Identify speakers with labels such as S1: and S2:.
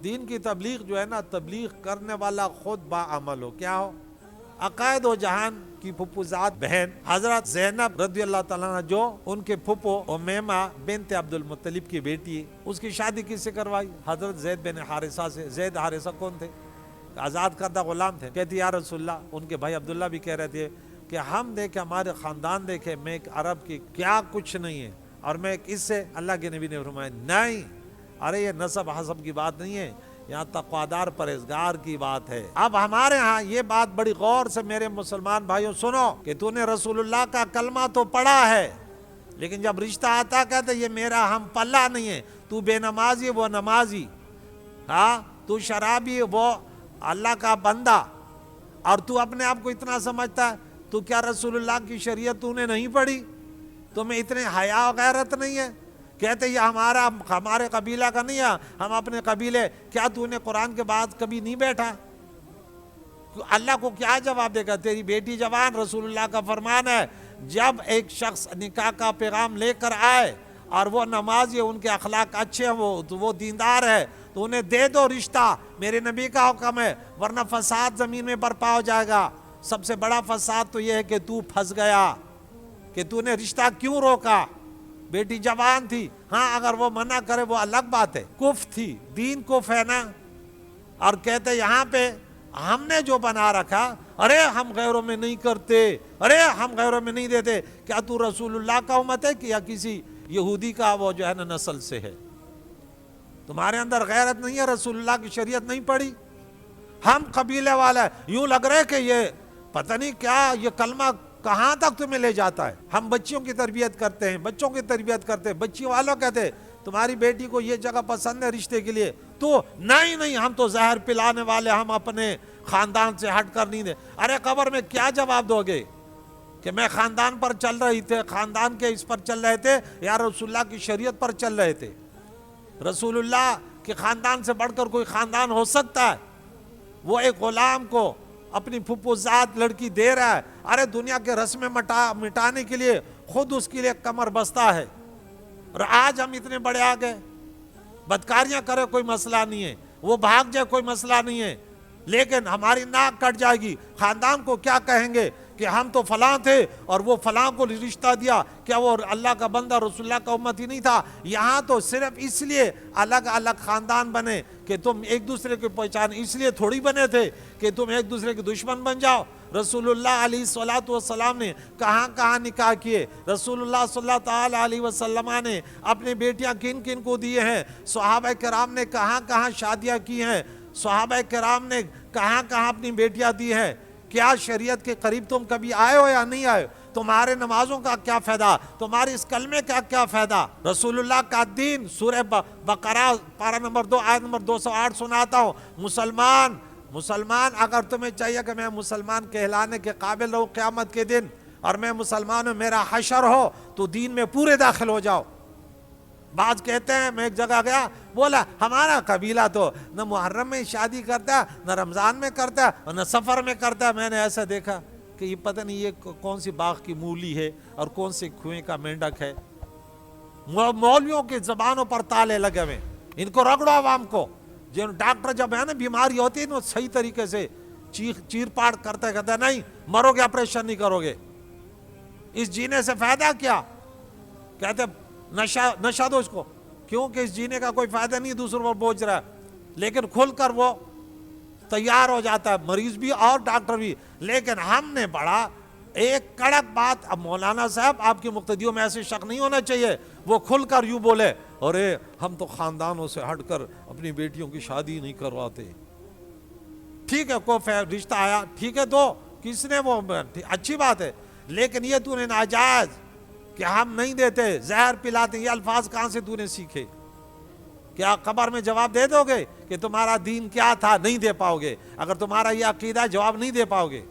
S1: دین کی تبلیغ جو ہے نا، تبلیغ کرنے والا خود باعمل ہو، کیا ہو؟ عقائد و جہان کی پھپھوزاد بہن حضرت زینب رضی اللہ تعالیٰ عنہ، جو ان کے پھپھو امیمہ بنت عبد المطلب کی بیٹی، اس کی شادی کس سے کروائی؟ حضرت زید بن حارثہ سے۔ زید حارثہ کون تھے؟ آزاد کردہ غلام تھے۔ کہتی یا رسول اللہ، ان کے بھائی عبداللہ بھی کہہ رہے تھے کہ ہم دیکھیں، ہمارے خاندان دیکھیں، میں ایک عرب کی کیا کچھ نہیں ہے، اور میں اس سے، اللہ کے نبی نے فرمایا نہیں، ارے یہ نسب حسب کی بات نہیں ہے، یہاں تقوادار پرہیزگار کی بات ہے۔ اب ہمارے ہاں یہ بات بڑی غور سے میرے مسلمان بھائیوں سنو، کہ تو نے رسول اللہ کا کلمہ تو پڑھا ہے، لیکن جب رشتہ آتا کہتے یہ میرا ہم پلہ نہیں ہے، تو بے نمازی وہ نمازی، ہاں تو شرابی وہ اللہ کا بندہ، اور تو اپنے آپ کو اتنا سمجھتا ہے، تو کیا رسول اللہ کی شریعت تو نے نہیں پڑھی؟ تمہیں اتنے حیا و غیرت نہیں ہے؟ کہتے یہ ہمارے قبیلہ کا نہیں ہے، ہم اپنے قبیلے، کیا تو نے قرآن کے بعد کبھی نہیں بیٹھا؟ اللہ کو کیا جواب دے گا؟ تیری بیٹی جوان، رسول اللہ کا فرمان ہے جب ایک شخص نکاح کا پیغام لے کر آئے اور وہ نمازی، ان کے اخلاق اچھے ہیں، وہ دیندار ہے، تو انہیں دے دو رشتہ، میرے نبی کا حکم ہے، ورنہ فساد زمین میں برپا ہو جائے گا۔ سب سے بڑا فساد تو یہ ہے کہ تو پھنس گیا، کہ تو نے رشتہ کیوں روکا؟ بیٹی جوان تھی، ہاں اگر وہ منع کرے وہ الگ بات ہے، کف تھی، دین کف ہے نا۔ اور کہتے یہاں پہ ہم نے جو بنا رکھا، ارے ہم غیروں میں نہیں کرتے، ارے ہم غیروں میں نہیں دیتے، کیا تو رسول اللہ کا امت ہے کہ یا کسی یہودی کا وہ جو ہے نا نسل سے ہے؟ تمہارے اندر غیرت نہیں ہے، رسول اللہ کی شریعت نہیں پڑھی، ہم قبیلے والا ہے، یوں لگ رہے کہ یہ پتہ نہیں کیا، یہ کلمہ کہاں تک تمہیں لے جاتا ہے۔ ہم بچیوں کی تربیت کرتے ہیں، بچوں کی تربیت کرتے ہیں، بچی والوں کہتے ہیں تمہاری بیٹی کو یہ جگہ پسند ہے رشتے کے لیے، تو نہیں ہم تو زہر پلانے والے، ہم اپنے خاندان سے ہٹ کر نہیں دے۔ ارے قبر میں کیا جواب دو گے کہ میں خاندان پر چل رہی تھے، خاندان کے اس پر چل رہے تھے، یا رسول اللہ کی شریعت پر چل رہے تھے؟ رسول اللہ کے خاندان سے بڑھ کر کوئی خاندان ہو سکتا ہے؟ وہ ایک غلام کو اپنی پھپھوزاد لڑکی دے رہا ہے، ارے دنیا کے رسمیں مٹانے کے لیے خود اس کے لیے کمر بستہ ہے، اور آج ہم اتنے بڑے آ گئے، بدکاریاں کرے کوئی مسئلہ نہیں ہے، وہ بھاگ جائے کوئی مسئلہ نہیں ہے، لیکن ہماری ناک کٹ جائے گی، خاندان کو کیا کہیں گے کہ ہم تو فلاں تھے اور وہ فلاں کو رشتہ دیا، کیا وہ اللہ کا بندہ رسول اللہ کا امت ہی نہیں تھا؟ یہاں تو صرف اس لیے الگ الگ خاندان بنے کہ تم ایک دوسرے کی پہچان، اس لیے تھوڑی بنے تھے کہ تم ایک دوسرے کے دشمن بن جاؤ۔ رسول اللہ علیہ الصلوۃ نے کہاں کہاں نکاح کیے، رسول اللہ صلی اللہ تعالی علیہ وسلم نے اپنی بیٹیاں کن کن کو دیے ہیں، صحابہ کرام نے کہاں کہاں شادیاں کی ہیں، صحابہ کرام نے کہاں کہاں اپنی بیٹیاں دی ہیں۔ کیا شریعت کے قریب تم کبھی آئے ہو یا نہیں آئے؟ تمہارے نمازوں کا کیا فائدہ؟ تمہارے اس کلمے کا کیا فائدہ؟ رسول اللہ کا دین، سورہ بقرہ پارہ نمبر 2 آیت نمبر 208 سناتا ہوں، مسلمان اگر تمہیں چاہیے کہ میں مسلمان کہلانے کے قابل رہوں قیامت کے دن، اور میں مسلمان ہوں، میرا حشر ہو، تو دین میں پورے داخل ہو جاؤ۔ بعض کہتے ہیں، میں ایک جگہ گیا، بولا ہمارا قبیلہ تو نہ محرم میں شادی کرتا ہے، نہ رمضان میں کرتا ہے، اور نہ سفر میں کرتا ہے۔ میں نے ایسا دیکھا کہ یہ پتہ نہیں یہ کون سی باغ کی مولی ہے اور کون سی کنویں کا مینڈک ہے۔ مولویوں کی زبانوں پر تالے لگے ہوئے، ان کو رگڑو عوام کو۔ جو ڈاکٹر جب ہے نا بیماری ہوتی ہے نا، صحیح طریقے سے چیر پاڑ کرتے کہتے ہیں نہیں مرو گے، آپریشن نہیں کرو گے، اس جینے سے فائدہ کیا؟ کہتے نشہ دو اس کو، کیونکہ اس جینے کا کوئی فائدہ نہیں، دوسروں پر بوجھ رہا ہے، لیکن کھل کر وہ تیار ہو جاتا ہے، مریض بھی اور ڈاکٹر بھی۔ لیکن ہم نے بڑا ایک کڑک بات، اب مولانا صاحب آپ کی مقتدیوں میں ایسے شک نہیں ہونا چاہیے، وہ کھل کر یوں بولے ارے ہم تو خاندانوں سے ہٹ کر اپنی بیٹیوں کی شادی نہیں کرواتے۔ ٹھیک ہے، کوئی رشتہ آیا، ٹھیک ہے، دو، کس نے وہ اچھی بات ہے، لیکن یہ تو نے ناجائز کہ ہم نہیں دیتے، زہر پلاتے، یہ الفاظ کہاں سے تو نے سیکھے؟ کیا قبر میں جواب دے دو گے کہ تمہارا دین کیا تھا؟ نہیں دے پاؤ گے، اگر تمہارا یہ عقیدہ جواب نہیں دے پاؤ گے۔